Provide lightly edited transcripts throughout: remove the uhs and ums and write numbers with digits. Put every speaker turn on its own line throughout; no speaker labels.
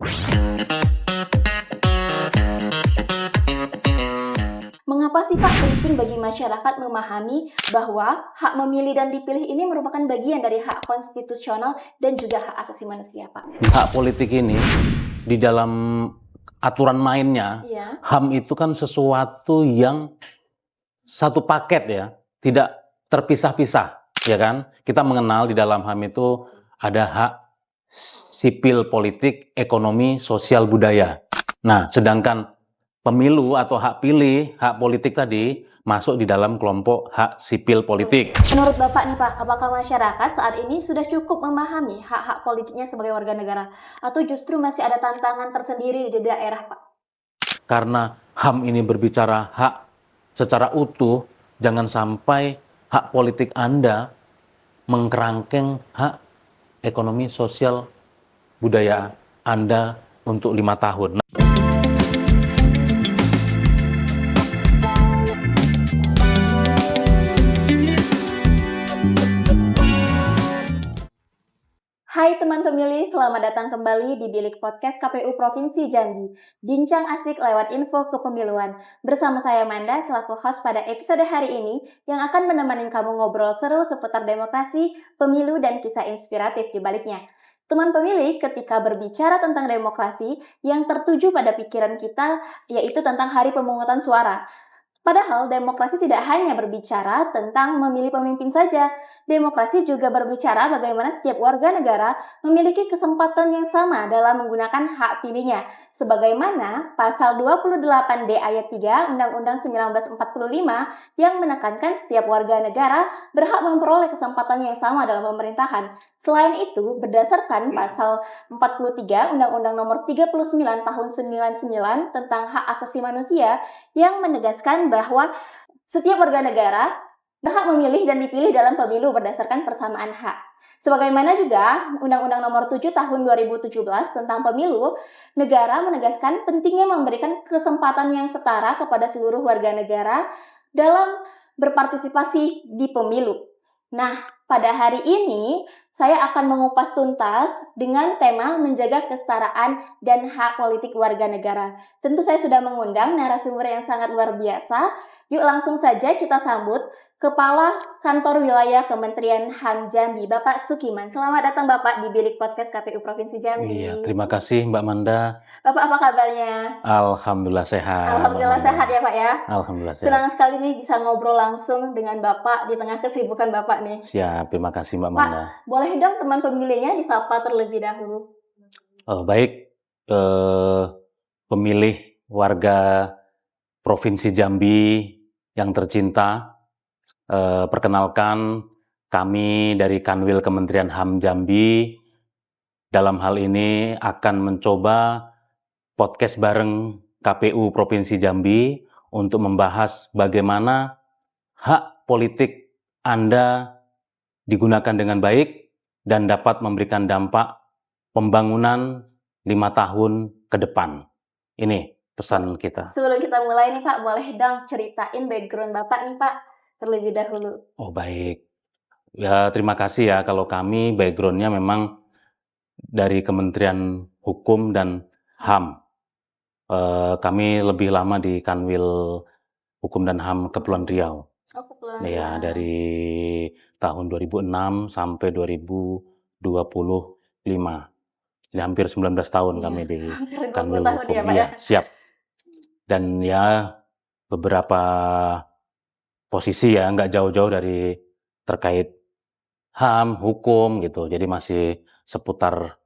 Mengapa sih Pak penting bagi masyarakat memahami bahwa hak memilih dan dipilih ini merupakan bagian dari hak konstitusional dan juga hak asasi manusia, Pak?
Hak politik ini di dalam aturan mainnya,
Iya.
HAM itu kan sesuatu yang satu paket ya, tidak terpisah-pisah, ya kan? Kita mengenal di dalam HAM itu ada hak sipil, politik, ekonomi, sosial, budaya. Nah, sedangkan pemilu atau hak pilih, hak politik tadi masuk di dalam kelompok hak sipil politik.
Menurut Bapak nih Pak, apakah masyarakat saat ini sudah cukup memahami hak-hak politiknya sebagai warga negara? Atau justru masih ada tantangan tersendiri di daerah, Pak?
Karena HAM ini berbicara hak secara utuh, jangan sampai hak politik Anda mengkerangkeng hak ekonomi, sosial, budaya Anda untuk 5 tahun.
Hai teman pemilih, selamat datang kembali di Bilik Podcast KPU Provinsi Jambi. Bincang asik lewat info kepemiluan. Bersama saya Manda selaku host pada episode hari ini yang akan menemani kamu ngobrol seru seputar demokrasi, pemilu, dan kisah inspiratif di baliknya. Teman pemilih, ketika berbicara tentang demokrasi, yang tertuju pada pikiran kita yaitu tentang hari pemungutan suara. Padahal demokrasi tidak hanya berbicara tentang memilih pemimpin saja. Demokrasi juga berbicara bagaimana setiap warga negara memiliki kesempatan yang sama dalam menggunakan hak pilihnya. Sebagaimana pasal 28D ayat 3 Undang-Undang 1945 yang menekankan setiap warga negara berhak memperoleh kesempatan yang sama dalam pemerintahan. Selain itu, berdasarkan pasal 43 Undang-Undang Nomor 39 Tahun 99 tentang hak asasi manusia yang menegaskan bahwa setiap warga negara berhak memilih dan dipilih dalam pemilu berdasarkan persamaan hak. Sebagaimana juga Undang-Undang Nomor 7 Tahun 2017 tentang pemilu, negara menegaskan pentingnya memberikan kesempatan yang setara kepada seluruh warga negara dalam berpartisipasi di pemilu. Nah, pada hari ini saya akan mengupas tuntas dengan tema menjaga kesetaraan dan hak politik warga negara. Tentu saya sudah mengundang narasumber yang sangat luar biasa. Yuk langsung saja kita sambut Kepala Kantor Wilayah Kementerian HAM Jambi, Bapak Sukiman. Selamat datang Bapak di Bilik Podcast KPU Provinsi Jambi.
Iya, terima kasih Mbak Manda.
Bapak apa kabarnya?
Alhamdulillah sehat.
Alhamdulillah sehat ya Pak ya.
Alhamdulillah sehat.
Senang sekali nih bisa ngobrol langsung dengan Bapak di tengah kesibukan Bapak nih.
Siap, terima kasih Mbak
Pak,
Manda.
boleh dong teman pemilihnya disapa terlebih dahulu.
Baik, pemilih warga Provinsi Jambi yang tercinta, perkenalkan kami dari Kanwil Kementerian HAM Jambi dalam hal ini akan mencoba podcast bareng KPU Provinsi Jambi untuk membahas bagaimana hak politik Anda digunakan dengan baik dan dapat memberikan dampak pembangunan 5 tahun ke depan. Ini pesan kita.
Sebelum kita mulai nih Pak, boleh dong ceritain background Bapak nih Pak terlebih dahulu.
Oh baik, ya terima kasih ya kalau kami backgroundnya memang dari Kementerian Hukum dan HAM. Kami lebih lama di Kanwil Hukum dan HAM Kepulauan Riau.
Oh, Kepulauan
Ya,
Riau.
dari tahun 2006 sampai 2025. Jadi hampir 19 tahun
Iya,
kami di
hampir 20
Kanwil
tahun
Hukum.
ya Pak
Iya,
ya.
siap. Dan ya beberapa posisi ya, nggak jauh-jauh dari terkait HAM, hukum gitu. Jadi masih seputar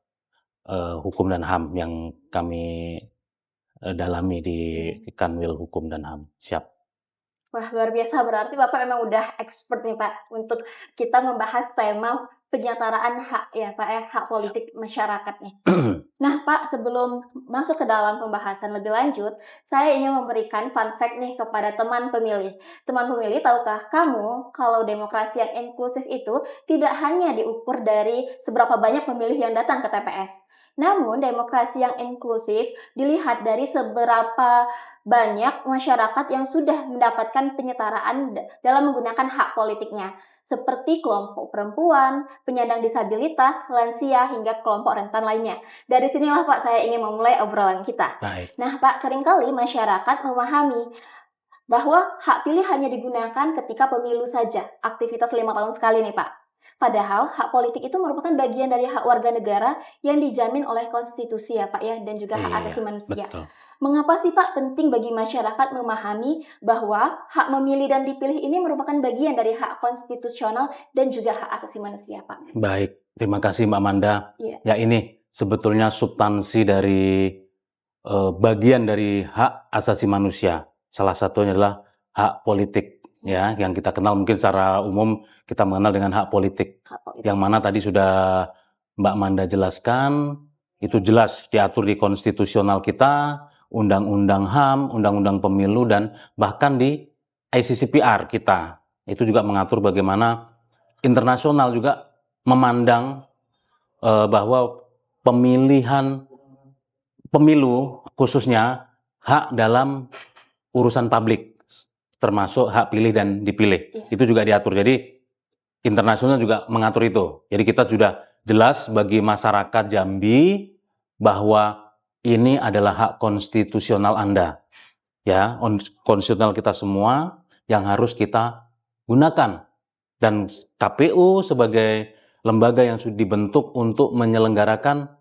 hukum dan HAM yang kami dalami di Kanwil Hukum dan HAM. Siap.
Wah, luar biasa. Berarti Bapak memang udah expert nih Pak untuk kita membahas tema penyetaraan hak ya Pak ya, hak politik masyarakat nih. Nah Pak, sebelum masuk ke dalam pembahasan lebih lanjut, saya ingin memberikan fun fact nih kepada teman pemilih. Teman pemilih, tahukah kamu kalau demokrasi yang inklusif itu tidak hanya diukur dari seberapa banyak pemilih yang datang ke TPS. Namun, demokrasi yang inklusif dilihat dari seberapa banyak masyarakat yang sudah mendapatkan penyetaraan dalam menggunakan hak politiknya, seperti kelompok perempuan, penyandang disabilitas, lansia, hingga kelompok rentan lainnya. Dari sinilah Pak, saya ingin memulai obrolan kita.
Baik.
Nah Pak, seringkali masyarakat memahami bahwa hak pilih hanya digunakan ketika pemilu saja, aktivitas 5 tahun sekali nih Pak. Padahal hak politik itu merupakan bagian dari hak warga negara yang dijamin oleh konstitusi ya Pak ya, dan juga hak
Iya,
asasi manusia.
betul.
Mengapa sih Pak penting bagi masyarakat memahami bahwa hak memilih dan dipilih ini merupakan bagian dari hak konstitusional dan juga hak asasi manusia Pak?
Baik, terima kasih Mbak Manda.
Iya,
Ya ini sebetulnya substansi dari bagian dari hak asasi manusia. Salah satunya adalah hak politik, ya, yang kita kenal mungkin secara umum kita mengenal dengan hak politik.
hak politik.
Yang mana tadi sudah Mbak Manda jelaskan, itu jelas diatur di konstitusional kita, Undang-Undang HAM, Undang-Undang Pemilu, dan bahkan di ICCPR kita. Itu juga mengatur bagaimana internasional juga memandang bahwa pemilihan pemilu khususnya hak dalam urusan publik, termasuk hak pilih dan dipilih.
Iya.
Itu juga diatur. Jadi internasional juga mengatur itu. Jadi kita sudah jelas bagi masyarakat Jambi bahwa ini adalah hak konstitusional Anda. Ya, konstitusional kita semua yang harus kita gunakan. Dan KPU sebagai lembaga yang sudah dibentuk untuk menyelenggarakan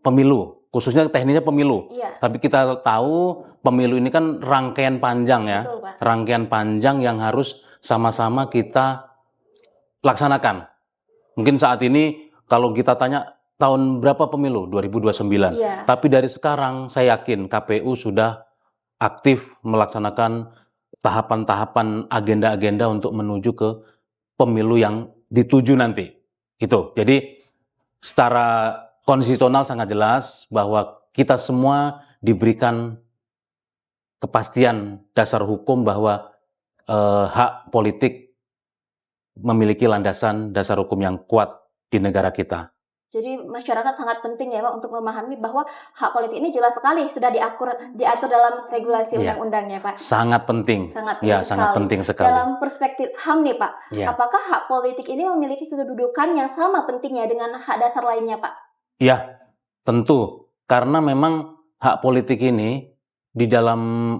pemilu, khususnya teknisnya pemilu.
Iya.
Tapi kita tahu pemilu ini kan rangkaian panjang ya.
Betul, Pak.
Rangkaian panjang yang harus sama-sama kita laksanakan. Mungkin saat ini kalau kita tanya tahun berapa pemilu? 2029.
Iya.
Tapi dari sekarang saya yakin KPU sudah aktif melaksanakan tahapan-tahapan agenda-agenda untuk menuju ke pemilu yang dituju nanti. Itu. Jadi secara konstitusional sangat jelas bahwa kita semua diberikan kepastian dasar hukum bahwa hak politik memiliki landasan dasar hukum yang kuat di negara kita.
Jadi masyarakat sangat penting ya Pak untuk memahami bahwa hak politik ini jelas sekali sudah diatur dalam regulasi undang-undangnya Pak.
Sangat penting.
Sangat penting
Ya, sangat
sekali.
penting sekali.
Dalam perspektif HAM nih Pak, apakah hak politik ini memiliki kedudukan yang sama pentingnya dengan hak dasar lainnya Pak?
Ya, tentu. Karena memang hak politik ini di dalam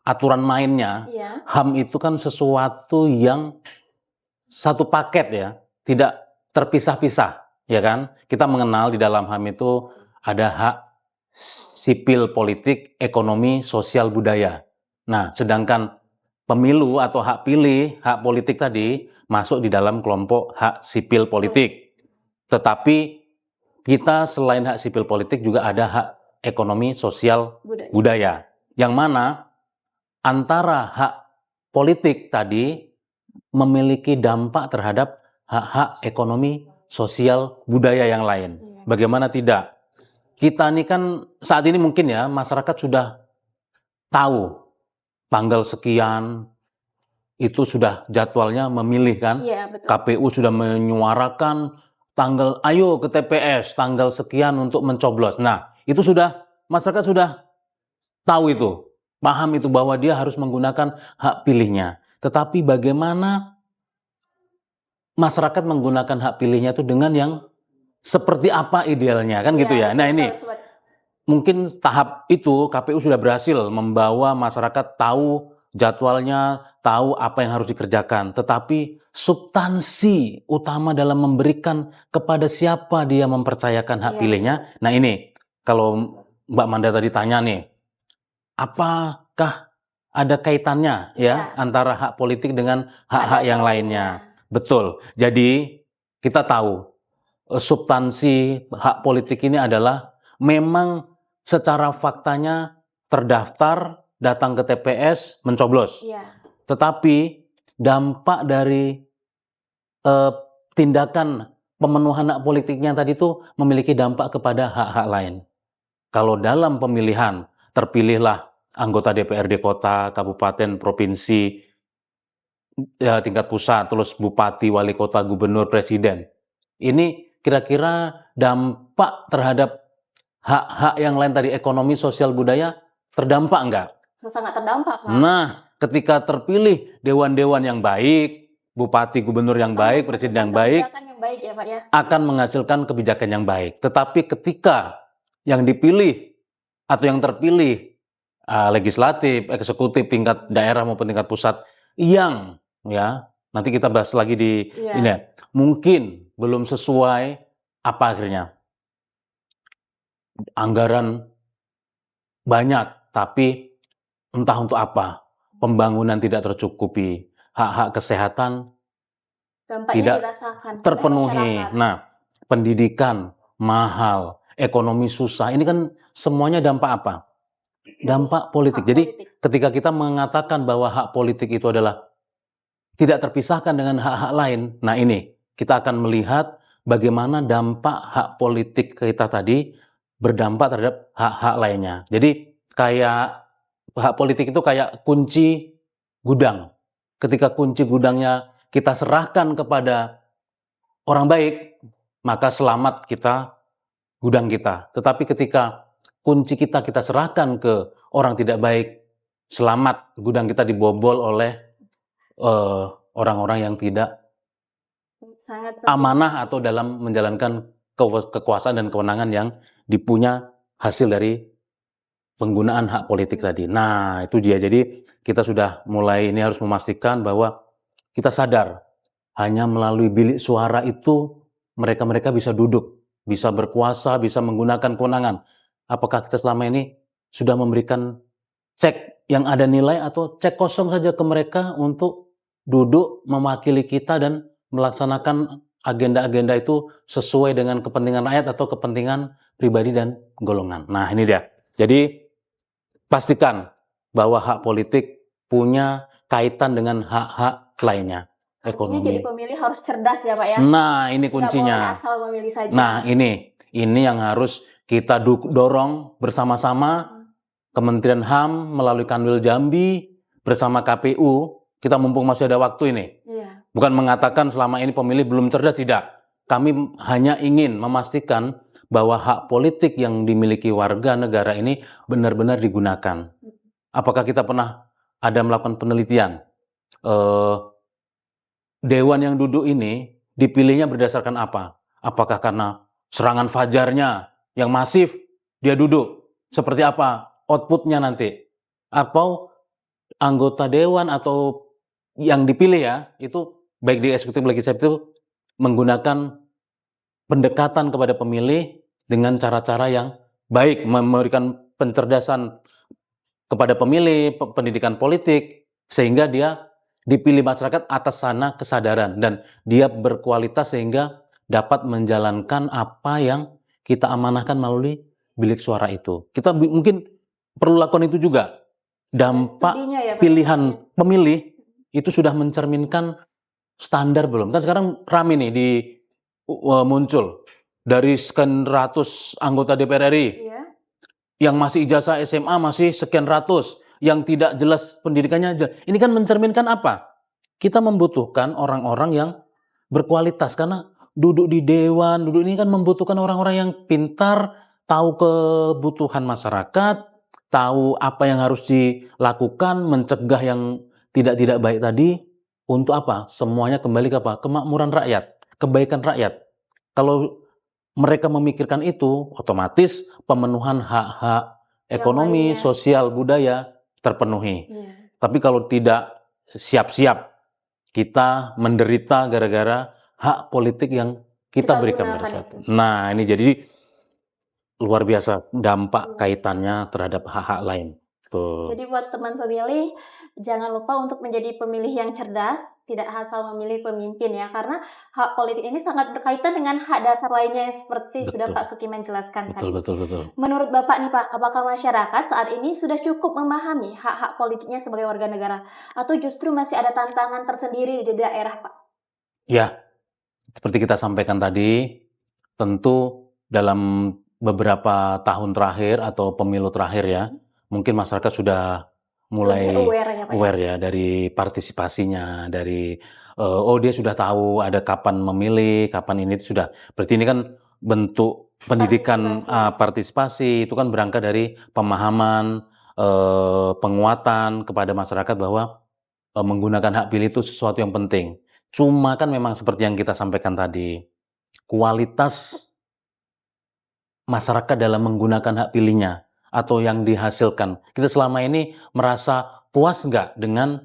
aturan mainnya, HAM itu kan sesuatu yang satu paket ya, tidak terpisah-pisah, ya kan? Kita mengenal di dalam HAM itu ada hak sipil, politik, ekonomi, sosial, budaya. Nah, sedangkan pemilu atau hak pilih, hak politik tadi masuk di dalam kelompok hak sipil politik. Tetapi kita selain hak sipil politik juga ada hak ekonomi, sosial, budaya. Yang mana antara hak politik tadi memiliki dampak terhadap hak-hak ekonomi, sosial, budaya yang lain. Bagaimana tidak? Kita ini kan saat ini mungkin ya masyarakat sudah tahu tanggal sekian itu sudah jadwalnya memilih kan?
Iya, betul.
KPU sudah menyuarakan tanggal ayo ke TPS tanggal sekian untuk mencoblos. Nah, itu sudah masyarakat sudah tahu itu, paham itu bahwa dia harus menggunakan hak pilihnya. Tetapi bagaimana masyarakat menggunakan hak pilihnya itu dengan yang seperti apa idealnya kan gitu ya. Nah, ini mungkin tahap itu KPU sudah berhasil membawa masyarakat tahu jadwalnya, tahu apa yang harus dikerjakan. Tetapi substansi utama dalam memberikan kepada siapa dia mempercayakan hak pilihnya. Nah ini, kalau Mbak Manda tadi tanya nih, apakah ada kaitannya ya antara hak politik dengan hak-hak yang lainnya? Betul. Jadi kita tahu substansi hak politik ini adalah memang secara faktanya terdaftar, datang ke TPS, mencoblos. Tetapi dampak dari tindakan pemenuhan hak politiknya tadi itu memiliki dampak kepada hak-hak lain. Kalau dalam pemilihan terpilihlah anggota DPRD kota, kabupaten, provinsi, tingkat pusat, terus bupati, wali kota, gubernur, presiden. Ini kira-kira dampak terhadap hak-hak yang lain tadi, ekonomi, sosial, budaya, terdampak enggak?
Sangat terdampak, Pak.
Nah, ketika terpilih dewan-dewan yang baik, bupati, gubernur yang baik, presiden yang baik,
Kebijakan yang baik ya, Pak ya.
akan menghasilkan kebijakan yang baik. Tetapi ketika yang dipilih atau yang terpilih legislatif, eksekutif, tingkat daerah maupun tingkat pusat yang nanti kita bahas lagi di ini ya, mungkin belum sesuai, apa akhirnya? Anggaran banyak, tapi entah untuk apa, pembangunan tidak tercukupi, hak-hak kesehatan
Dampaknya
tidak
dirasakan oleh
terpenuhi.
masyarakat.
Nah, pendidikan mahal, ekonomi susah. Ini kan semuanya dampak apa? Dampak politik.
Hak
Jadi
politik.
ketika kita mengatakan bahwa hak politik itu adalah tidak terpisahkan dengan hak-hak lain, nah ini kita akan melihat bagaimana dampak hak politik kita tadi berdampak terhadap hak-hak lainnya. Jadi kayak hak politik itu kayak kunci gudang. Ketika kunci gudangnya kita serahkan kepada orang baik, maka selamat kita, gudang kita. Tetapi ketika kunci kita serahkan ke orang tidak baik, selamat gudang kita dibobol oleh orang-orang yang tidak
Sangat
amanah atau dalam menjalankan kekuasaan dan kewenangan yang dipunya hasil dari penggunaan hak politik tadi. Nah, itu dia. Jadi kita sudah mulai ini harus memastikan bahwa kita sadar hanya melalui bilik suara itu mereka bisa duduk, bisa berkuasa, bisa menggunakan kewenangan. Apakah kita selama ini sudah memberikan cek yang ada nilai atau cek kosong saja ke mereka untuk duduk mewakili kita dan melaksanakan agenda-agenda itu sesuai dengan kepentingan rakyat atau kepentingan pribadi dan golongan. Nah, ini dia. Jadi pastikan bahwa hak politik punya kaitan dengan hak-hak lainnya.
Artinya jadi pemilih harus cerdas ya, Pak ya.
Nah, ini
Tidak
kuncinya.
boleh asal memilih saja.
Nah, ini yang harus kita dorong bersama-sama. Kementerian HAM melalui Kanwil Jambi bersama KPU, kita mumpung masih ada waktu ini. Bukan mengatakan selama ini pemilih belum cerdas, tidak. Kami hanya ingin memastikan bahwa hak politik yang dimiliki warga negara ini benar-benar digunakan. Apakah kita pernah ada melakukan penelitian? Dewan yang duduk ini dipilihnya berdasarkan apa? Apakah karena serangan fajarnya yang masif dia duduk? Seperti apa outputnya nanti? Atau anggota dewan atau yang dipilih ya, itu baik di eksekutif legislatif menggunakan pendekatan kepada pemilih dengan cara-cara yang baik, memberikan pencerdasan kepada pemilih, pendidikan politik, sehingga dia dipilih masyarakat atas sana kesadaran dan dia berkualitas sehingga dapat menjalankan apa yang kita amanahkan melalui bilik suara itu. Kita mungkin perlu lakukan itu juga. Dampak pilihan pemilih itu sudah mencerminkan standar belum? Kan sekarang rame nih muncul dari sekian ratus anggota DPR RI yang masih ijazah SMA masih sekian ratus, yang tidak jelas pendidikannya. Ini kan mencerminkan apa? Kita membutuhkan orang-orang yang berkualitas karena duduk di dewan, duduk ini kan membutuhkan orang-orang yang pintar, tahu kebutuhan masyarakat, tahu apa yang harus dilakukan, mencegah yang tidak baik tadi, untuk apa? Semuanya kembali ke apa? Kemakmuran rakyat, kebaikan rakyat. Kalau mereka memikirkan itu, otomatis pemenuhan hak-hak ekonomi, sosial, budaya terpenuhi. Tapi kalau tidak siap-siap, kita menderita gara-gara hak politik yang kita berikan pada saat itu. Nah, ini jadi luar biasa dampak kaitannya terhadap hak-hak lain. Tuh.
Jadi buat teman pemilih, jangan lupa untuk menjadi pemilih yang cerdas, tidak asal memilih pemimpin ya, karena hak politik ini sangat berkaitan dengan hak dasar lainnya yang seperti sudah Pak Sukiman jelaskan tadi.
Betul.
Menurut Bapak nih Pak, apakah masyarakat saat ini sudah cukup memahami hak-hak politiknya sebagai warga negara, atau justru masih ada tantangan tersendiri di daerah Pak?
Ya, seperti kita sampaikan tadi, tentu dalam beberapa tahun terakhir atau pemilu terakhir ya, mungkin masyarakat sudah mulai aware ya dari partisipasinya, dari dia sudah tahu ada kapan memilih, kapan ini sudah. Berarti ini kan bentuk pendidikan partisipasi itu kan berangkat dari pemahaman, penguatan kepada masyarakat bahwa menggunakan hak pilih itu sesuatu yang penting. Cuma kan memang seperti yang kita sampaikan tadi, kualitas masyarakat dalam menggunakan hak pilihnya atau yang dihasilkan. Kita selama ini merasa puas nggak dengan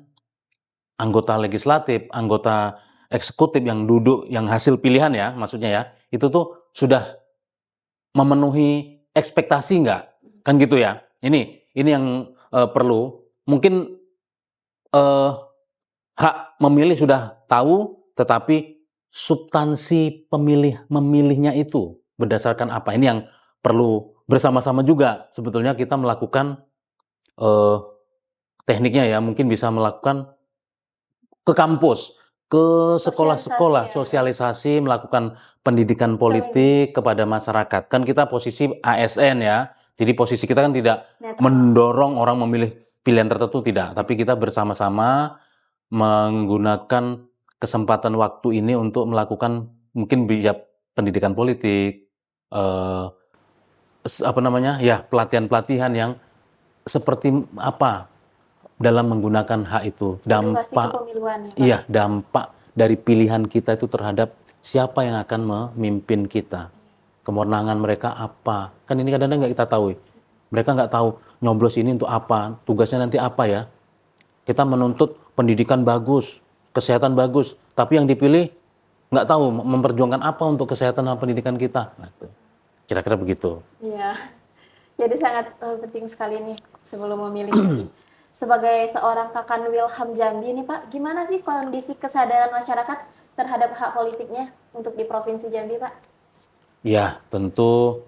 anggota legislatif, anggota eksekutif yang duduk, yang hasil pilihan ya, maksudnya ya, itu tuh sudah memenuhi ekspektasi nggak? Kan gitu ya. Ini yang perlu. Mungkin hak memilih sudah tahu, tetapi substansi memilihnya itu berdasarkan apa? Ini yang perlu bersama-sama juga. Sebetulnya kita melakukan tekniknya ya, mungkin bisa melakukan ke kampus, ke sekolah-sekolah, sosialisasi, melakukan pendidikan politik kepada masyarakat. Kan kita posisi ASN ya, jadi posisi kita kan tidak mendorong orang memilih pilihan tertentu, tidak. Tapi kita bersama-sama menggunakan kesempatan waktu ini untuk melakukan mungkin pendidikan politik, pelatihan-pelatihan yang seperti apa dalam menggunakan hak itu, dampak dari pilihan kita itu terhadap siapa yang akan memimpin kita, kemenangan mereka apa, kan ini kadang-kadang nggak kita tahu, mereka nggak tahu nyoblos ini untuk apa, tugasnya nanti apa ya. Kita menuntut pendidikan bagus, kesehatan bagus, tapi yang dipilih nggak tahu memperjuangkan apa untuk kesehatan dan pendidikan kita. Nah, kira-kira begitu.
Iya, jadi sangat penting sekali nih sebelum memilih. Sebagai seorang Kakanwil HAM Jambi nih Pak, gimana sih kondisi kesadaran masyarakat terhadap hak politiknya untuk di Provinsi Jambi Pak?
Ya, tentu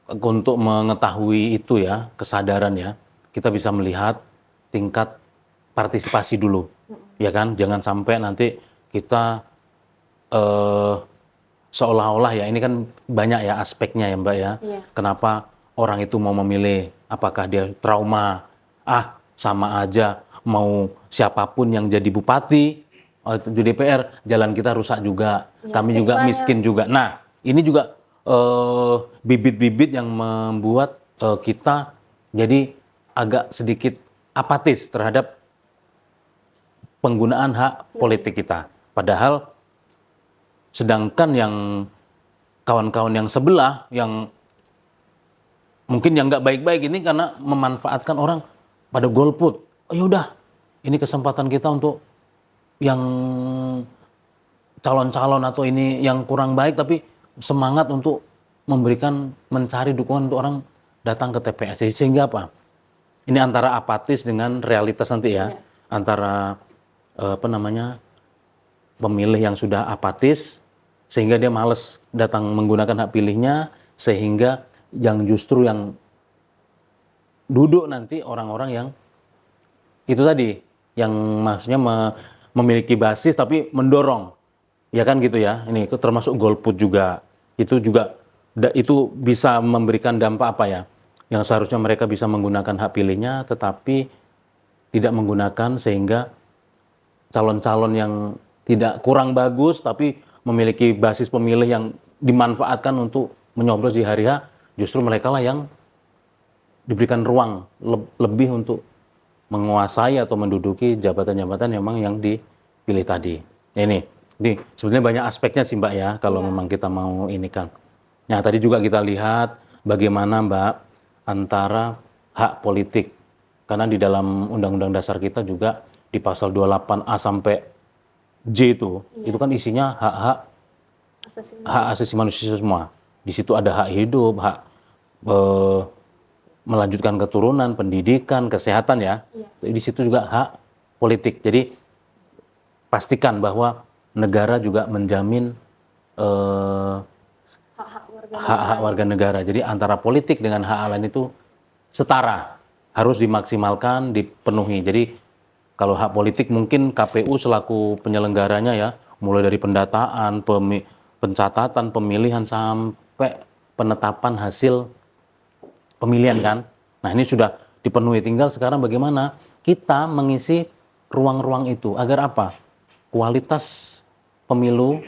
untuk mengetahui itu ya, kesadaran ya, kita bisa melihat tingkat partisipasi dulu, ya kan? Jangan sampai nanti kita seolah-olah ya, ini kan banyak ya aspeknya ya Mbak ya.
Iya.
Kenapa orang itu mau memilih? Apakah dia trauma? Sama aja mau siapapun yang jadi bupati di DPR, jalan kita rusak juga, ya, kami juga miskin juga. Nah, ini juga bibit-bibit yang membuat kita jadi agak sedikit apatis terhadap penggunaan hak politik kita. Padahal sedangkan yang kawan-kawan yang sebelah, yang mungkin yang nggak baik-baik ini karena memanfaatkan orang pada golput. Oh, yaudah, ini kesempatan kita untuk yang calon-calon atau ini yang kurang baik, tapi semangat untuk mencari dukungan untuk orang datang ke TPS. Sehingga apa? Ini antara apatis dengan realitas nanti ya. Antara pemilih yang sudah apatis sehingga dia males datang menggunakan hak pilihnya, sehingga yang justru yang duduk nanti orang-orang yang itu tadi, yang maksudnya memiliki basis tapi mendorong, ya kan gitu ya. Ini termasuk golput juga. Itu bisa memberikan dampak apa ya? Yang seharusnya mereka bisa menggunakan hak pilihnya, tetapi tidak menggunakan, sehingga calon-calon yang tidak kurang bagus tapi memiliki basis pemilih yang dimanfaatkan untuk menyoblos di hari H, justru mereka lah yang diberikan ruang lebih untuk menguasai atau menduduki jabatan-jabatan memang yang dipilih tadi. Ini sebetulnya banyak aspeknya sih Mbak ya, kalau memang kita mau ini kan. Nah, tadi juga kita lihat bagaimana Mbak antara hak politik, karena di dalam Undang-Undang Dasar kita juga di pasal 28A sampai J itu kan isinya hak asasi manusia semua. Di situ ada hak hidup, hak melanjutkan keturunan, pendidikan, kesehatan ya. Di situ juga hak politik. Jadi pastikan bahwa negara juga menjamin hak-hak warga negara. Jadi antara politik dengan hak lain itu setara, harus dimaksimalkan, dipenuhi. Jadi kalau hak politik mungkin KPU selaku penyelenggaranya ya, mulai dari pendataan, pencatatan, pemilihan sampai penetapan hasil pemilihan kan. Nah, ini sudah dipenuhi, tinggal sekarang bagaimana kita mengisi ruang-ruang itu agar apa? Kualitas pemilu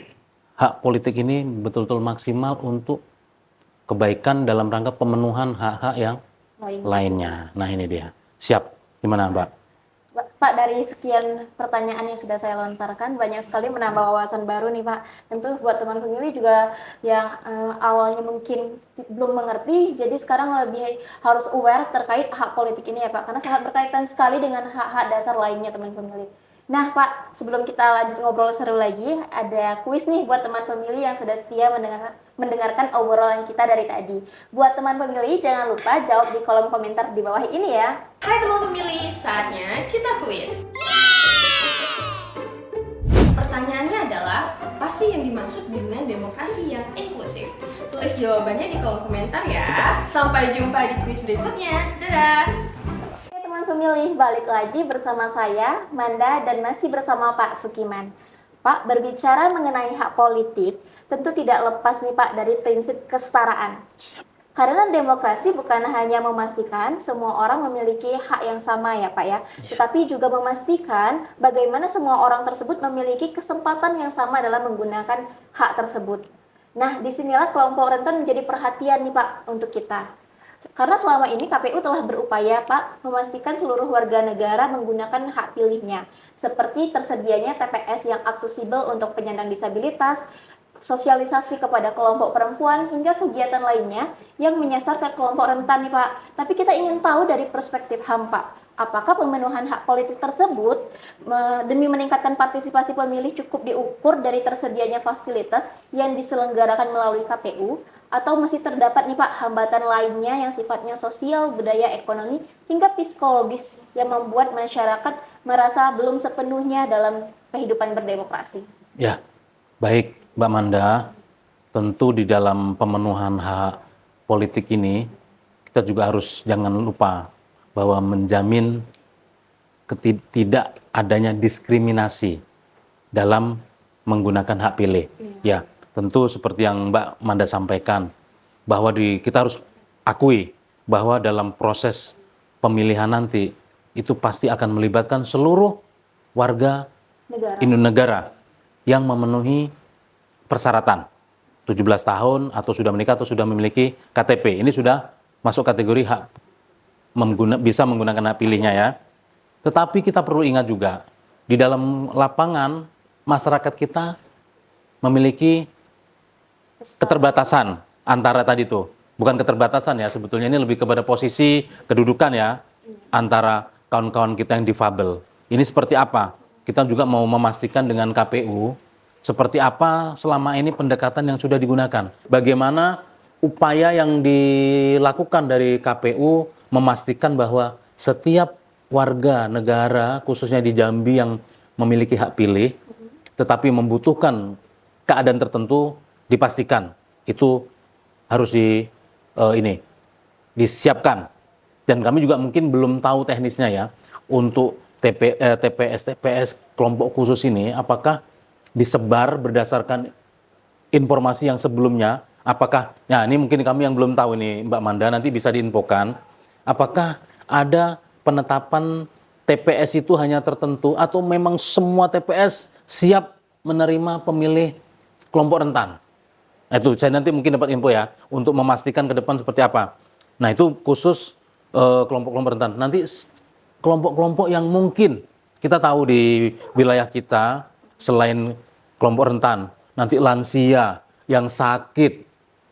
hak politik ini betul-betul maksimal untuk kebaikan dalam rangka pemenuhan hak-hak yang lainnya. Nah ini dia. Siap. Gimana Mbak?
Pak, dari sekian pertanyaan yang sudah saya lontarkan, banyak sekali menambah wawasan baru nih Pak. Tentu buat teman pemilih juga yang awalnya mungkin belum mengerti, jadi sekarang lebih harus aware terkait hak politik ini ya Pak, karena sangat berkaitan sekali dengan hak-hak dasar lainnya teman pemilih. Nah Pak, sebelum kita lanjut ngobrol seru lagi, ada kuis nih buat teman pemilih yang sudah setia mendengarkan obrolan kita dari tadi. Buat teman pemilih, jangan lupa jawab di kolom komentar di bawah ini ya.
Hai teman pemilih, saatnya kita kuis. Pertanyaannya adalah, apa sih yang dimaksud dengan demokrasi yang inklusif? Tulis jawabannya di kolom komentar ya. Sampai jumpa di kuis berikutnya. Dadah!
Teman pemilih, balik lagi bersama saya, Manda, dan masih bersama Pak Sukiman. Pak, berbicara mengenai hak politik, tentu tidak lepas nih Pak dari prinsip kesetaraan. Karena demokrasi bukan hanya memastikan semua orang memiliki hak yang sama ya Pak ya, tetapi juga memastikan bagaimana semua orang tersebut memiliki kesempatan yang sama dalam menggunakan hak tersebut. Nah, disinilah kelompok rentan menjadi perhatian nih Pak untuk kita. Karena selama ini KPU telah berupaya Pak memastikan seluruh warga negara menggunakan hak pilihnya, seperti tersedianya TPS yang aksesibel untuk penyandang disabilitas, sosialisasi kepada kelompok perempuan, hingga kegiatan lainnya yang menyasar ke kelompok rentan nih Pak. Tapi kita ingin tahu dari perspektif HAM Pak, apakah pemenuhan hak politik tersebut demi meningkatkan partisipasi pemilih cukup diukur dari tersedianya fasilitas yang diselenggarakan melalui KPU, atau masih terdapat nih Pak hambatan lainnya yang sifatnya sosial, budaya, ekonomi, hingga psikologis yang membuat masyarakat merasa belum sepenuhnya dalam kehidupan berdemokrasi?
Ya, baik Mbak Manda. Tentu di dalam pemenuhan hak politik ini, kita juga harus jangan lupa bahwa menjamin tidak adanya diskriminasi dalam menggunakan hak pilih. Ya, tentu seperti yang Mbak Manda sampaikan, bahwa kita harus akui bahwa dalam proses pemilihan nanti, itu pasti akan melibatkan seluruh warga negara yang memenuhi persyaratan 17 tahun atau sudah menikah atau sudah memiliki KTP. Ini sudah masuk kategori hak bisa menggunakan hak pilihnya ya. Tetapi kita perlu ingat juga, di dalam lapangan masyarakat kita memiliki keterbatasan antara tadi tuh. Bukan keterbatasan ya, sebetulnya ini lebih kepada posisi kedudukan ya, antara kawan-kawan kita yang difabel. Ini seperti apa? Kita juga mau memastikan dengan KPU, seperti apa selama ini pendekatan yang sudah digunakan. Bagaimana upaya yang dilakukan dari KPU memastikan bahwa setiap warga negara, khususnya di Jambi yang memiliki hak pilih, tetapi membutuhkan keadaan tertentu, dipastikan itu harus disiapkan. Dan kami juga mungkin belum tahu teknisnya ya, untuk TPS kelompok khusus ini, apakah disebar berdasarkan informasi yang sebelumnya, apakah, ya ini mungkin kami yang belum tahu ini Mbak Manda, nanti bisa diinfokan, apakah ada penetapan TPS itu hanya tertentu atau memang semua TPS siap menerima pemilih kelompok rentan. Nah, itu saya nanti mungkin dapat info ya untuk memastikan ke depan seperti apa. Nah itu khusus kelompok-kelompok rentan. Nanti kelompok-kelompok yang mungkin kita tahu di wilayah kita selain kelompok rentan, nanti lansia, yang sakit,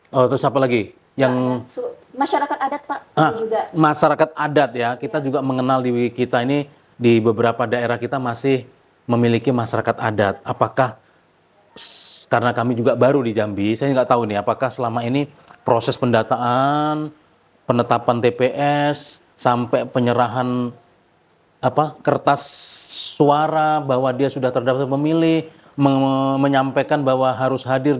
terus apa lagi? Yang
masyarakat adat Pak juga.
Masyarakat adat ya, kita juga mengenal di kita ini di beberapa daerah kita masih memiliki masyarakat adat. Apakah karena kami juga baru di Jambi, saya nggak tahu nih apakah selama ini proses pendataan, penetapan TPS sampai penyerahan kertas suara bahwa dia sudah terdaftar pemilih, menyampaikan bahwa harus hadir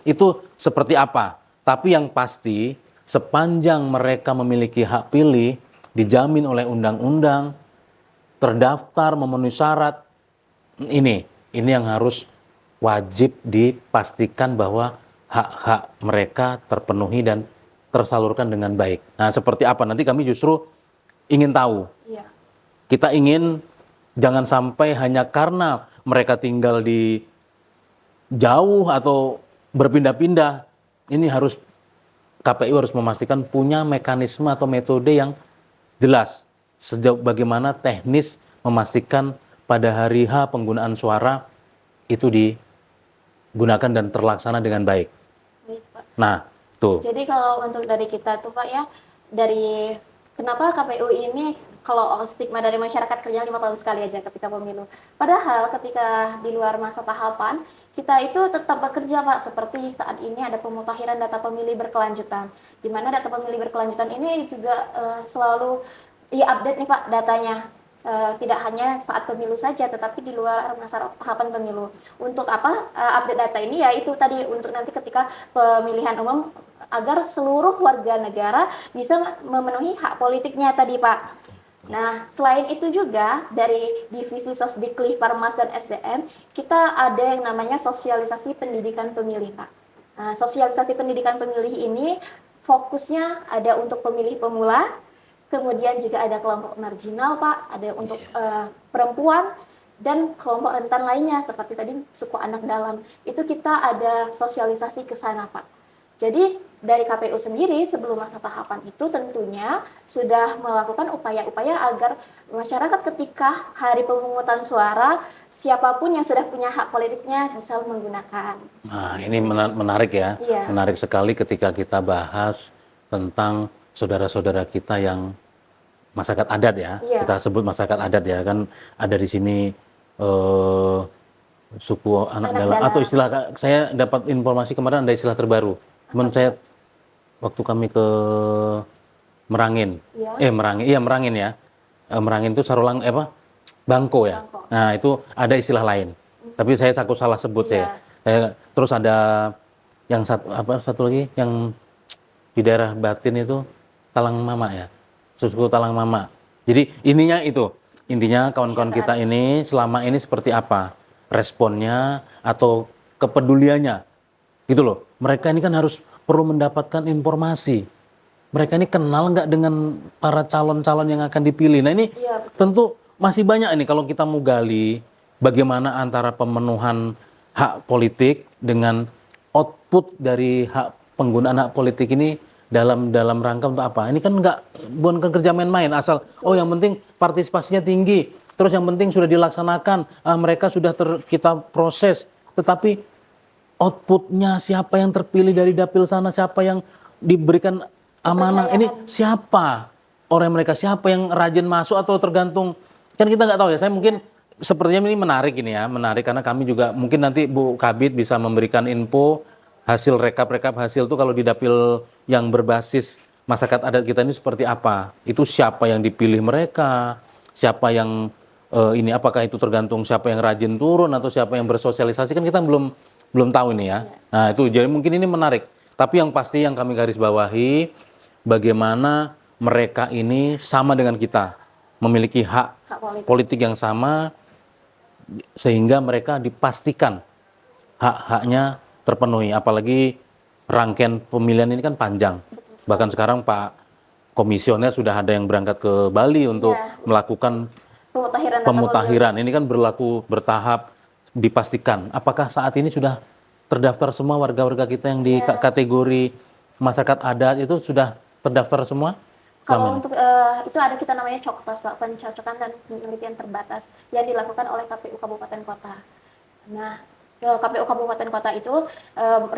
itu seperti apa. Tapi yang pasti sepanjang mereka memiliki hak pilih dijamin oleh undang-undang, terdaftar memenuhi syarat, ini yang harus wajib dipastikan bahwa hak-hak mereka terpenuhi dan tersalurkan dengan baik. Nah, seperti apa? Nanti kami justru ingin tahu.
Iya.
Kita ingin jangan sampai hanya karena mereka tinggal di jauh atau berpindah-pindah. Ini harus KPU harus memastikan punya mekanisme atau metode yang jelas sejauh bagaimana teknis memastikan pada hari H penggunaan suara itu digunakan dan terlaksana dengan baik.
Baik, Pak.
Nah, tuh.
Jadi kalau untuk dari kita tuh Pak ya, dari kenapa KPU ini kalau stigma dari masyarakat kerja 5 tahun sekali aja ketika pemilu. Padahal ketika di luar masa tahapan, kita itu tetap bekerja Pak, seperti saat ini ada pemutakhiran data pemilih berkelanjutan. Di mana data pemilih berkelanjutan ini juga selalu update nih Pak datanya. Tidak hanya saat pemilu saja, tetapi di luar masa tahapan pemilu. Untuk apa update data ini? Ya itu tadi untuk nanti ketika pemilihan umum agar seluruh warga negara bisa memenuhi hak politiknya tadi Pak. Nah, selain itu juga dari divisi Sosdiklik, Parmas, dan SDM, kita ada yang namanya sosialisasi pendidikan pemilih Pak. Nah, sosialisasi pendidikan pemilih ini fokusnya ada untuk pemilih pemula, kemudian juga ada kelompok marginal Pak, ada untuk perempuan, dan kelompok rentan lainnya seperti tadi suku anak dalam. Itu kita ada sosialisasi ke sana Pak. Jadi dari KPU sendiri sebelum masa tahapan itu tentunya sudah melakukan upaya-upaya agar masyarakat ketika hari pemungutan suara siapapun yang sudah punya hak politiknya bisa menggunakan.
Nah, ini menarik ya.
Iya.
Menarik sekali ketika kita bahas tentang saudara-saudara kita yang masyarakat adat ya.
Iya.
Kita sebut masyarakat adat ya, kan ada di sini suku anak dalam atau istilah, saya dapat informasi kemarin ada istilah terbaru. Teman saya waktu kami ke Merangin.
Iya.
Merangin ya. Merangin itu Sarulang Bangko ya.
Bangko.
Nah, itu ada istilah lain. Tapi saya salah sebut
Iya.
Terus ada yang satu lagi yang di daerah Batin itu Talang Mama ya. Suku Talang Mama. Jadi intinya kawan-kawan kita ini selama ini seperti apa responnya atau kepeduliannya. Gitu loh. Mereka ini kan harus perlu mendapatkan informasi. Mereka ini kenal nggak dengan para calon-calon yang akan dipilih. Nah ini
Iya,
tentu masih banyak ini kalau kita mau gali bagaimana antara pemenuhan hak politik dengan output dari hak penggunaan hak politik ini dalam rangka untuk apa? Ini kan bukan kerja main-main asal yang penting partisipasinya tinggi, terus yang penting sudah dilaksanakan, mereka sudah kita proses, tetapi outputnya siapa yang terpilih dari dapil sana, siapa yang diberikan amanah, ini siapa orang mereka, siapa yang rajin masuk atau tergantung, kan kita nggak tahu ya. Saya mungkin sepertinya ini menarik karena kami juga mungkin nanti Bu Kabid bisa memberikan info hasil rekap hasil itu kalau di dapil yang berbasis masyarakat adat kita ini seperti apa, itu siapa yang dipilih mereka, siapa yang apakah itu tergantung siapa yang rajin turun atau siapa yang bersosialisasi, kan kita belum tahu ini ya. Nah itu jadi mungkin ini menarik. Tapi yang pasti yang kami garis bawahi bagaimana mereka ini sama dengan kita, memiliki hak politik yang sama sehingga mereka dipastikan hak-haknya terpenuhi. Apalagi rangkaian pemilihan ini kan panjang. Bahkan sekarang Pak Komisioner sudah ada yang berangkat ke Bali untuk melakukan pemutahiran. Ini kan berlaku bertahap. Dipastikan apakah saat ini sudah terdaftar semua warga-warga kita yang di kategori masyarakat adat itu sudah terdaftar semua?
Kalau untuk itu ada kita namanya COKTAS Pak, pencocokan dan penelitian terbatas yang dilakukan oleh KPU Kabupaten Kota. Nah, KPU Kabupaten Kota itu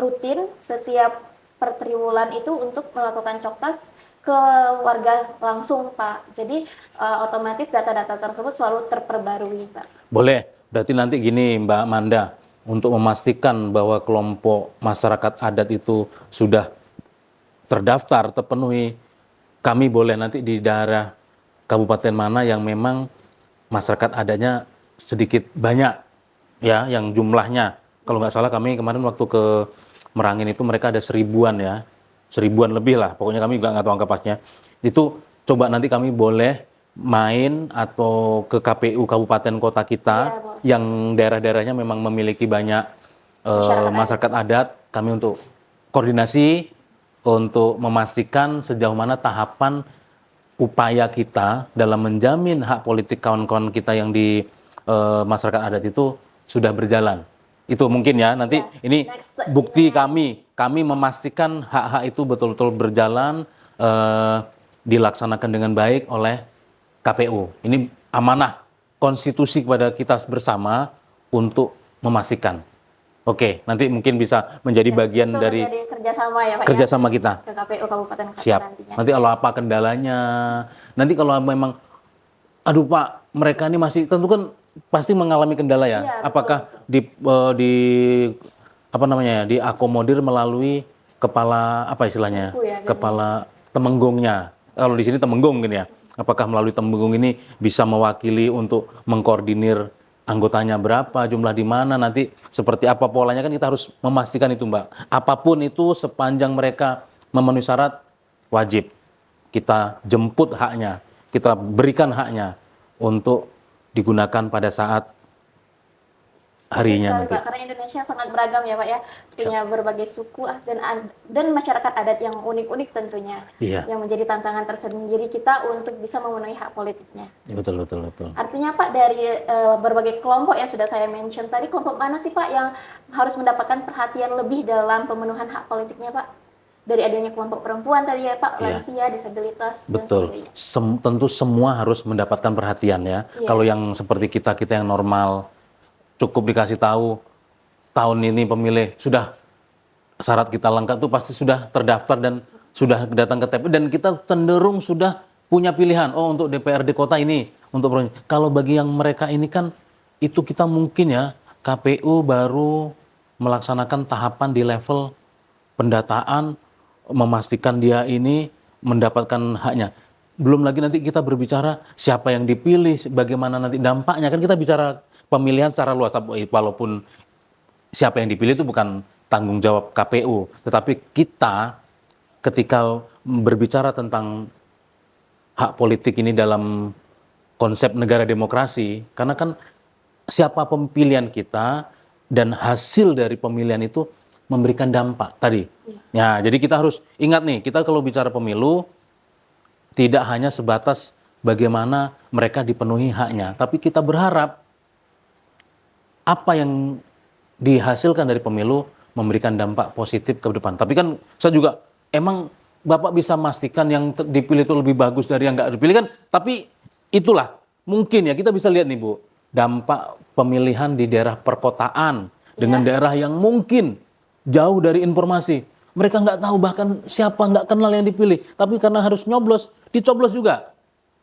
rutin setiap per triwulan itu untuk melakukan COKTAS ke warga langsung Pak. Jadi otomatis data-data tersebut selalu terperbarui Pak.
Boleh. Berarti nanti gini Mbak Manda, untuk memastikan bahwa kelompok masyarakat adat itu sudah terdaftar, terpenuhi, kami boleh nanti di daerah kabupaten mana yang memang masyarakat adatnya sedikit banyak, ya, yang jumlahnya. Kalau nggak salah kami kemarin waktu ke Merangin itu mereka ada 1000-an ya, 1000-an lebih lah, pokoknya kami juga nggak tahu angka pasnya. Itu coba nanti kami boleh main atau ke KPU kabupaten kota kita yang daerah-daerahnya memang memiliki banyak masyarakat adat, kami untuk koordinasi untuk memastikan sejauh mana tahapan upaya kita dalam menjamin hak politik kawan-kawan kita yang di masyarakat adat itu sudah berjalan. Itu mungkin ya, nanti
Ya,
ini
next,
bukti
ya.
kami memastikan hak-hak itu betul-betul berjalan, dilaksanakan dengan baik oleh KPU. Ini amanah konstitusi kepada kita bersama untuk memastikan. Oke, nanti mungkin bisa menjadi
Ya,
bagian
itu
dari
menjadi kerjasama ya Pak ya,
kerjasama kita.
ke KPU Kabupaten Kota
Siap.
nantinya.
Nanti kalau apa kendalanya, nanti kalau memang, aduh Pak, mereka ini masih, tentu kan pasti mengalami kendala ya.
Iya, betul,
Apakah di apa namanya ya, diakomodir melalui kepala apa istilahnya,
Suku ya, biasanya.
kepala temenggungnya. Kalau di sini temenggung mungkin ya. Apakah melalui temenggung ini bisa mewakili untuk mengkoordinir anggotanya berapa, jumlah di mana, nanti seperti apa polanya, kan kita harus memastikan itu Mbak. Apapun itu sepanjang mereka memenuhi syarat, wajib kita jemput haknya, kita berikan haknya untuk digunakan pada saat harinya
Sekali,
nanti.
Pak, karena Indonesia sangat beragam ya Pak ya, punya berbagai suku dan masyarakat adat yang unik-unik tentunya,
Iya,
yang menjadi tantangan tersendiri kita untuk bisa memenuhi hak politiknya.
ya, betul, betul, betul.
Artinya Pak, dari berbagai kelompok yang sudah saya mention tadi, kelompok mana sih Pak yang harus mendapatkan perhatian lebih dalam pemenuhan hak politiknya Pak? Dari adanya kelompok perempuan tadi ya Pak,
Iya.
lansia, disabilitas, dan
Betul.
sebagainya.
Tentu semua harus mendapatkan perhatian ya.
Iya.
Kalau yang seperti kita yang normal, cukup dikasih tahu tahun ini pemilih sudah syarat kita lengkap, tuh pasti sudah terdaftar dan sudah datang ke TPS, dan kita cenderung sudah punya pilihan. Oh, untuk DPRD kota ini, untuk kalau bagi yang mereka ini kan itu kita mungkin ya, KPU baru melaksanakan tahapan di level pendataan, memastikan dia ini mendapatkan haknya. Belum lagi nanti kita berbicara siapa yang dipilih, bagaimana nanti dampaknya. Kan kita bicara pemilihan secara luas, walaupun siapa yang dipilih itu bukan tanggung jawab KPU, tetapi kita ketika berbicara tentang hak politik ini dalam konsep negara demokrasi, karena kan siapa pemilihan kita dan hasil dari pemilihan itu memberikan dampak tadi. Ya, jadi kita harus ingat nih, kita kalau bicara pemilu tidak hanya sebatas bagaimana mereka dipenuhi haknya, tapi kita berharap apa yang dihasilkan dari pemilu memberikan dampak positif ke depan. Tapi kan saya juga, emang Bapak bisa memastikan yang dipilih itu lebih bagus dari yang nggak dipilih kan? Tapi itulah, mungkin ya kita bisa lihat nih Bu, dampak pemilihan di daerah perkotaan dengan daerah yang mungkin jauh dari informasi. Mereka nggak tahu bahkan siapa, nggak kenal yang dipilih. Tapi karena harus nyoblos, dicoblos juga.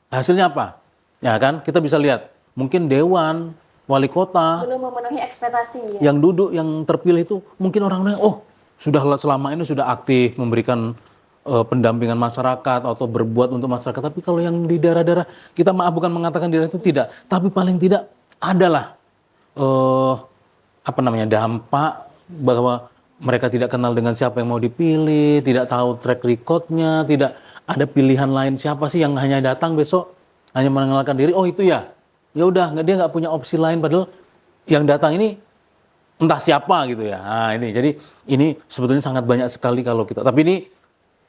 Hasilnya apa? Ya kan, kita bisa lihat. Mungkin dewan, wali kota,
Belum memenuhi ekspektasi ya.
yang duduk, yang terpilih itu mungkin orang-orang, oh sudah selama ini sudah aktif memberikan pendampingan masyarakat atau berbuat untuk masyarakat. Tapi kalau yang di daerah-daerah, kita maaf bukan mengatakan daerah itu tidak, tapi paling tidak adalah apa namanya, dampak bahwa mereka tidak kenal dengan siapa yang mau dipilih, tidak tahu track recordnya, tidak ada pilihan lain siapa sih yang hanya datang besok hanya mengenalkan diri, oh itu ya, ya udah, dia nggak punya opsi lain, padahal yang datang ini entah siapa gitu ya. Nah ini, jadi ini sebetulnya sangat banyak sekali kalau kita, tapi ini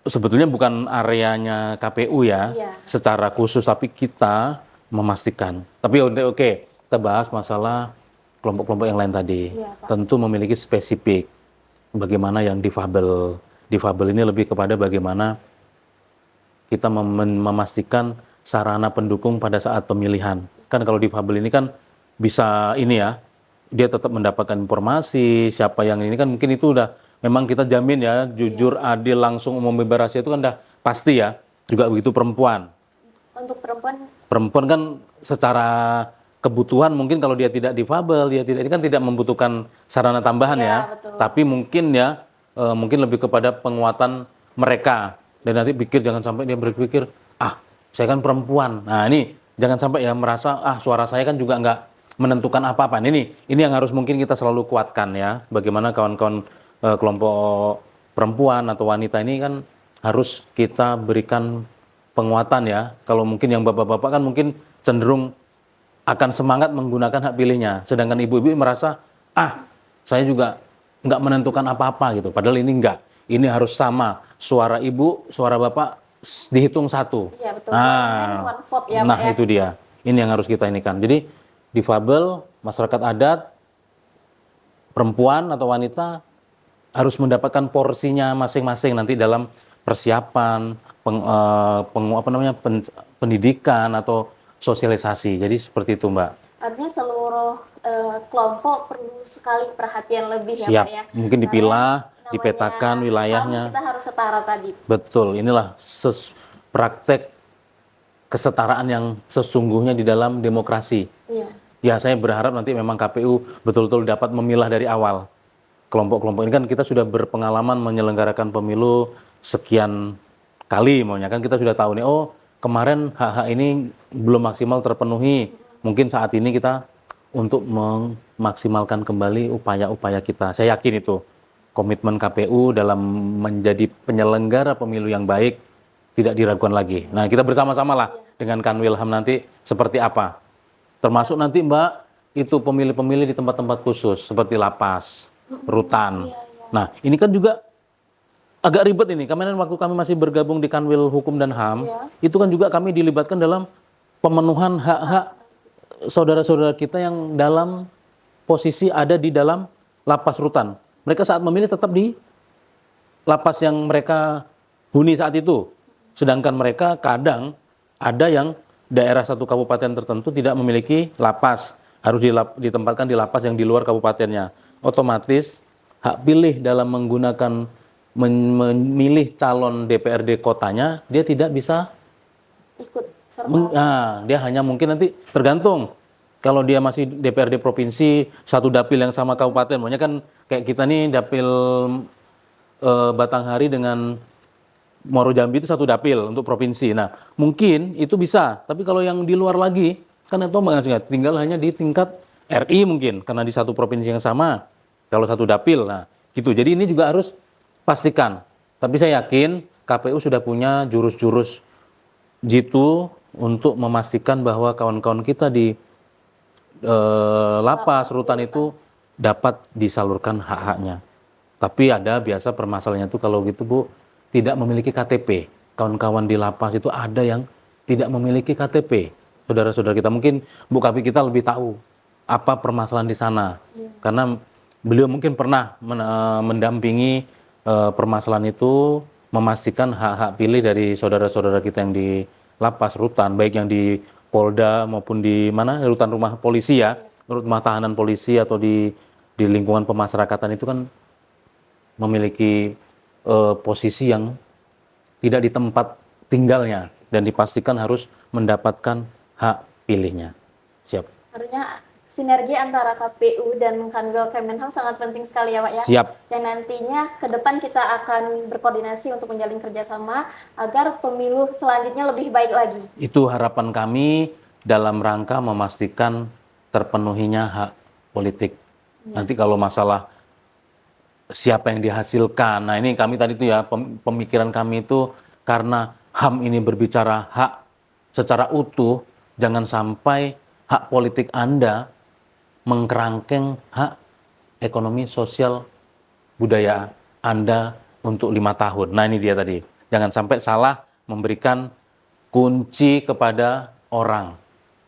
sebetulnya bukan areanya KPU ya, secara khusus, tapi kita memastikan. Tapi oke, kita bahas masalah kelompok-kelompok yang lain tadi. Tentu memiliki spesifik. Bagaimana yang difabel. Difabel ini lebih kepada bagaimana kita memastikan sarana pendukung pada saat pemilihan. Kan kalau difabel ini kan bisa ini ya, dia tetap mendapatkan informasi, siapa yang ini kan mungkin itu udah, memang kita jamin ya, jujur, adil, langsung, umum, bebas rahasia itu kan udah pasti ya. Juga begitu perempuan.
Untuk perempuan?
Perempuan kan secara kebutuhan mungkin kalau dia tidak difabel, dia tidak, ini kan tidak membutuhkan sarana tambahan ya.
Betul.
Tapi mungkin ya, mungkin lebih kepada penguatan mereka. Dan nanti pikir, jangan sampai dia berpikir, saya kan perempuan. Nah ini, jangan sampai ya merasa, suara saya kan juga nggak menentukan apa-apa. Ini yang harus mungkin kita selalu kuatkan ya. Bagaimana kawan-kawan kelompok perempuan atau wanita ini kan harus kita berikan penguatan ya. Kalau mungkin yang bapak-bapak kan mungkin cenderung akan semangat menggunakan hak pilihnya. Sedangkan ibu-ibu merasa, saya juga nggak menentukan apa-apa gitu. Padahal ini enggak. Ini harus sama. Suara ibu, suara bapak dihitung satu.
Iya betul. One vote ya,
nah
Pak, ya.
itu dia. Ini yang harus kita inikan. Jadi difabel, masyarakat adat, perempuan atau wanita harus mendapatkan porsinya masing-masing nanti dalam persiapan pendidikan atau sosialisasi. Jadi seperti itu, Mbak.
Artinya seluruh kelompok perlu sekali perhatian lebih ya
Siap.
Pak ya.
Mungkin dipilah,
Namanya
dipetakan wilayahnya.
kita harus setara tadi.
Betul, inilah praktek kesetaraan yang sesungguhnya di dalam demokrasi.
Iya.
Ya, saya berharap nanti memang KPU betul-betul dapat memilah dari awal. Kelompok-kelompok ini kan kita sudah berpengalaman menyelenggarakan pemilu sekian kali, maunya kan kita sudah tahu nih, oh kemarin hak-hak ini belum maksimal terpenuhi. Mungkin saat ini kita untuk memaksimalkan kembali upaya-upaya kita. Saya yakin itu komitmen KPU dalam menjadi penyelenggara pemilu yang baik tidak diragukan lagi. Nah, kita bersama-sama lah dengan Kanwil HAM nanti seperti apa. Termasuk nanti Mbak, itu pemilih-pemilih di tempat-tempat khusus seperti lapas, rutan. Nah, ini kan juga agak ribet ini. Kemarin waktu kami masih bergabung di Kanwil Hukum dan HAM, itu kan juga kami dilibatkan dalam pemenuhan hak-hak saudara-saudara kita yang dalam posisi ada di dalam lapas rutan. Mereka saat memilih tetap di lapas yang mereka huni saat itu. Sedangkan mereka kadang ada yang daerah satu kabupaten tertentu tidak memiliki lapas, harus ditempatkan di lapas yang di luar kabupatennya. Otomatis hak pilih dalam menggunakan memilih calon DPRD kotanya, dia tidak bisa
Ikut serta.
dia hanya mungkin nanti tergantung. Kalau dia masih DPRD provinsi, satu dapil yang sama kabupaten, makanya kan kayak kita nih dapil Batanghari dengan Muaro Jambi itu satu dapil untuk provinsi. Nah, mungkin itu bisa, tapi kalau yang di luar lagi, kan itu tinggal hanya di tingkat RI mungkin, karena di satu provinsi yang sama, kalau satu dapil, nah gitu. Jadi ini juga harus pastikan. Tapi saya yakin KPU sudah punya jurus-jurus jitu untuk memastikan bahwa kawan-kawan kita di lapas, rutan itu dapat disalurkan hak-haknya. Tapi ada biasa permasalahannya itu kalau gitu Bu, tidak memiliki KTP. Kawan-kawan di lapas itu ada yang tidak memiliki KTP. Saudara-saudara kita, mungkin Bu Kapi kita lebih tahu apa permasalahan di sana. Karena beliau mungkin pernah mendampingi permasalahan itu, memastikan hak-hak pilih dari saudara-saudara kita yang di lapas rutan, baik yang di Polda maupun di rutan rumah polisi ya, rumah tahanan polisi atau di lingkungan pemasyarakatan itu kan memiliki posisi yang tidak di tempat tinggalnya dan dipastikan harus mendapatkan hak pilihnya. Siap.
Harusnya sinergi antara KPU dan Kanwil Kemenham sangat penting sekali ya Pak ya.
Siap.
Yang nantinya ke depan kita akan berkoordinasi untuk menjalin kerjasama agar pemilu selanjutnya lebih baik lagi.
Itu harapan kami dalam rangka memastikan terpenuhinya hak politik. Nanti kalau masalah siapa yang dihasilkan, nah ini kami tadi itu ya, pemikiran kami itu karena HAM ini berbicara hak secara utuh, jangan sampai hak politik Anda mengkerangkeng hak ekonomi sosial budaya Anda untuk 5 tahun. Nah ini dia tadi, jangan sampai salah memberikan kunci kepada orang.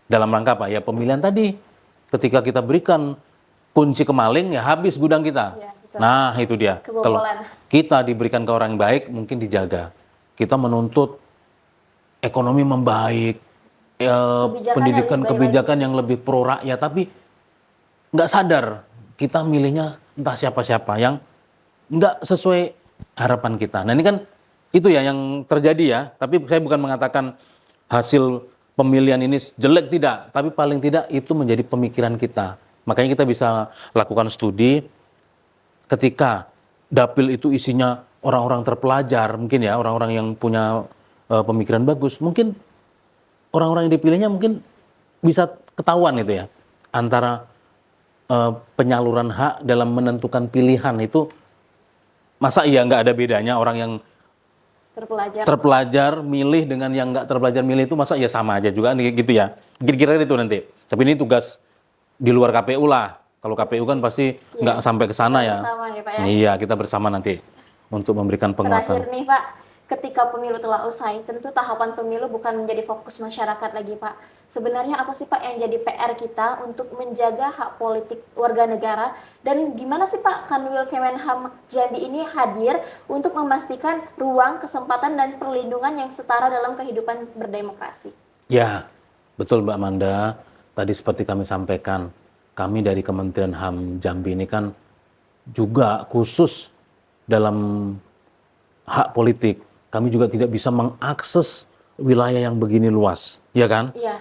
Dalam rangka apa? Ya pemilihan tadi, ketika kita berikan kunci ke maling, ya habis gudang kita.
Ya, betul.
Nah itu dia, kalau
Kebobolan.
kita diberikan ke orang yang baik, mungkin dijaga. Kita menuntut ekonomi membaik, kebijakan yang lebih pro rakyat, tapi nggak sadar kita milihnya entah siapa-siapa yang nggak sesuai harapan kita. Nah ini kan itu ya yang terjadi ya, tapi saya bukan mengatakan hasil pemilihan ini jelek, tidak, tapi paling tidak itu menjadi pemikiran kita. Makanya kita bisa lakukan studi ketika dapil itu isinya orang-orang terpelajar, mungkin ya orang-orang yang punya pemikiran bagus, mungkin orang-orang yang dipilihnya mungkin bisa ketahuan itu ya, antara penyaluran hak dalam menentukan pilihan itu, masa iya nggak ada bedanya orang yang terpelajar milih dengan yang nggak terpelajar milih itu, masa ya sama aja juga gitu ya, kira-kira itu nanti. Tapi ini tugas di luar KPU lah. Kalau KPU kan pasti nggak sampai ke sana ya.
Bersama ya Pak ya.
Iya, kita bersama nanti untuk memberikan penguatan.
Terakhir nih Pak, ketika pemilu telah usai, tentu tahapan pemilu bukan menjadi fokus masyarakat lagi, Pak. Sebenarnya apa sih, Pak, yang jadi PR kita untuk menjaga hak politik warga negara, dan gimana sih, Pak, Kanwil Kemenham Jambi ini hadir untuk memastikan ruang, kesempatan, dan perlindungan yang setara dalam kehidupan berdemokrasi?
Ya, betul Mbak Manda. Tadi seperti kami sampaikan, kami dari Kementerian HAM Jambi ini kan juga khusus dalam hak politik. Kami juga tidak bisa mengakses wilayah yang begini luas, ya kan?
Iya.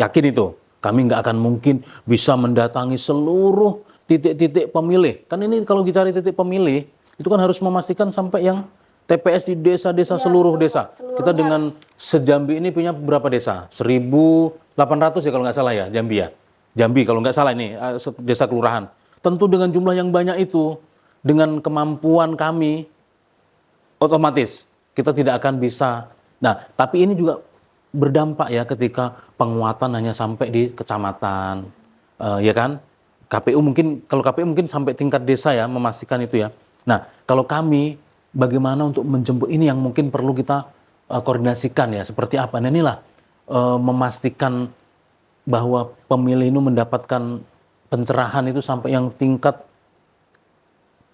Yakin itu. Kami nggak akan mungkin bisa mendatangi seluruh titik-titik pemilih. Kan ini kalau kita cari titik pemilih, itu kan harus memastikan sampai yang TPS di desa-desa,
Iya,
seluruh
betul,
desa.
Pak. Seluruhnya
Kita dengan sejambi ini punya berapa desa? 1.800 ya kalau nggak salah ya, Jambi ya. Jambi kalau nggak salah ini, desa kelurahan. Tentu dengan jumlah yang banyak itu, dengan kemampuan kami, otomatis kita tidak akan bisa. Nah, tapi ini juga berdampak ya ketika penguatan hanya sampai di kecamatan, ya kan? Kalau KPU mungkin sampai tingkat desa ya, memastikan itu ya. Nah, kalau kami bagaimana untuk menjemput ini yang mungkin perlu kita koordinasikan ya, seperti apa? Nah, inilah memastikan bahwa pemilih ini mendapatkan pencerahan itu sampai yang tingkat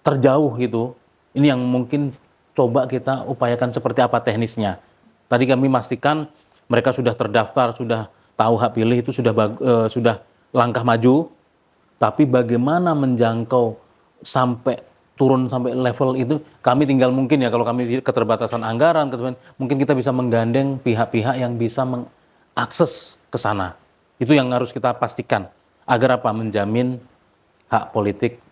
terjauh gitu. Ini yang mungkin coba kita upayakan seperti apa teknisnya. Tadi kami pastikan mereka sudah terdaftar, sudah tahu hak pilih, itu sudah langkah maju. Tapi bagaimana menjangkau sampai turun sampai level itu, kami tinggal mungkin ya kalau kami keterbatasan anggaran, mungkin kita bisa menggandeng pihak-pihak yang bisa mengakses ke sana. Itu yang harus kita pastikan agar apa? Menjamin hak politik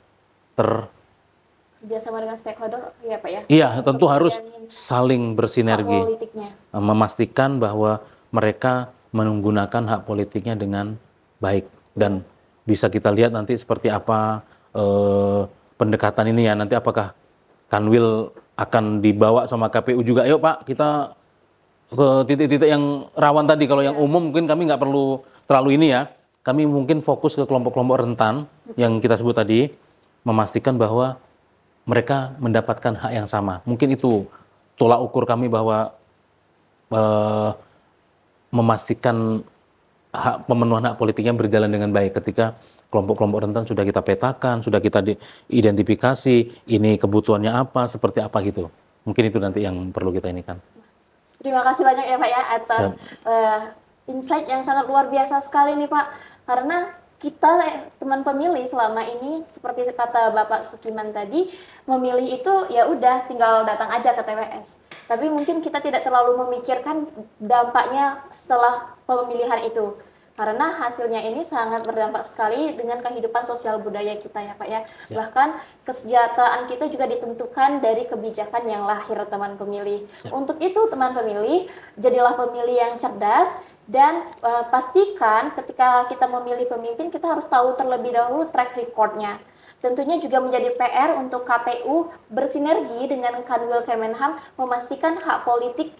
kerjasama dengan stakeholder, ya Pak ya?
Iya,
Untuk
tentu harus
menjamin
saling
hak
bersinergi,
politiknya.
memastikan bahwa mereka menggunakan hak politiknya dengan baik, dan bisa kita lihat nanti seperti apa pendekatan ini ya, nanti apakah Kanwil akan dibawa sama KPU juga. Ayo Pak, kita ke titik-titik yang rawan tadi. Kalau yang umum mungkin kami nggak perlu terlalu ini ya, kami mungkin fokus ke kelompok-kelompok rentan yang kita sebut tadi, memastikan bahwa mereka mendapatkan hak yang sama. Mungkin itu tolak ukur kami bahwa memastikan pemenuhan hak politiknya berjalan dengan baik ketika kelompok-kelompok rentan sudah kita petakan, sudah kita identifikasi, ini kebutuhannya apa, seperti apa gitu. Mungkin itu nanti yang perlu kita ini kan.
Terima kasih banyak ya Pak ya atas insight yang sangat luar biasa sekali nih Pak. Karena kita teman pemilih selama ini seperti kata Bapak Sukiman tadi, memilih itu ya udah tinggal datang aja ke TPS. Tapi mungkin kita tidak terlalu memikirkan dampaknya setelah pemilihan itu. Karena hasilnya ini sangat berdampak sekali dengan kehidupan sosial budaya kita ya Pak ya.
Siap.
Bahkan kesejahteraan kita juga ditentukan dari kebijakan yang lahir teman pemilih.
Siap.
Untuk itu teman pemilih, jadilah pemilih yang cerdas dan pastikan ketika kita memilih pemimpin kita harus tahu terlebih dahulu track record-nya. Tentunya juga menjadi PR untuk KPU bersinergi dengan Kanwil Kemenham memastikan hak politik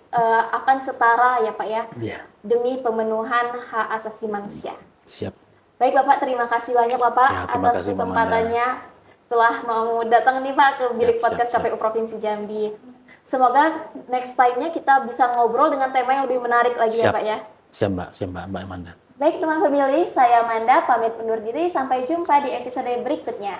akan setara ya Pak ya.
Iya.
Demi pemenuhan hak asasi manusia.
Siap.
Baik Bapak, terima kasih banyak Bapak
Ya, terima
atas
kasih, Mbak
kesempatannya telah mau datang nih Pak ke bilik
Siap,
podcast
siap.
KPU Provinsi Jambi. Semoga next time-nya kita bisa ngobrol dengan tema yang lebih menarik lagi ya
Siap.
Pak ya.
Siap Mbak Amanda.
Baik teman pemilih, saya Amanda pamit undur diri, sampai jumpa di episode berikutnya.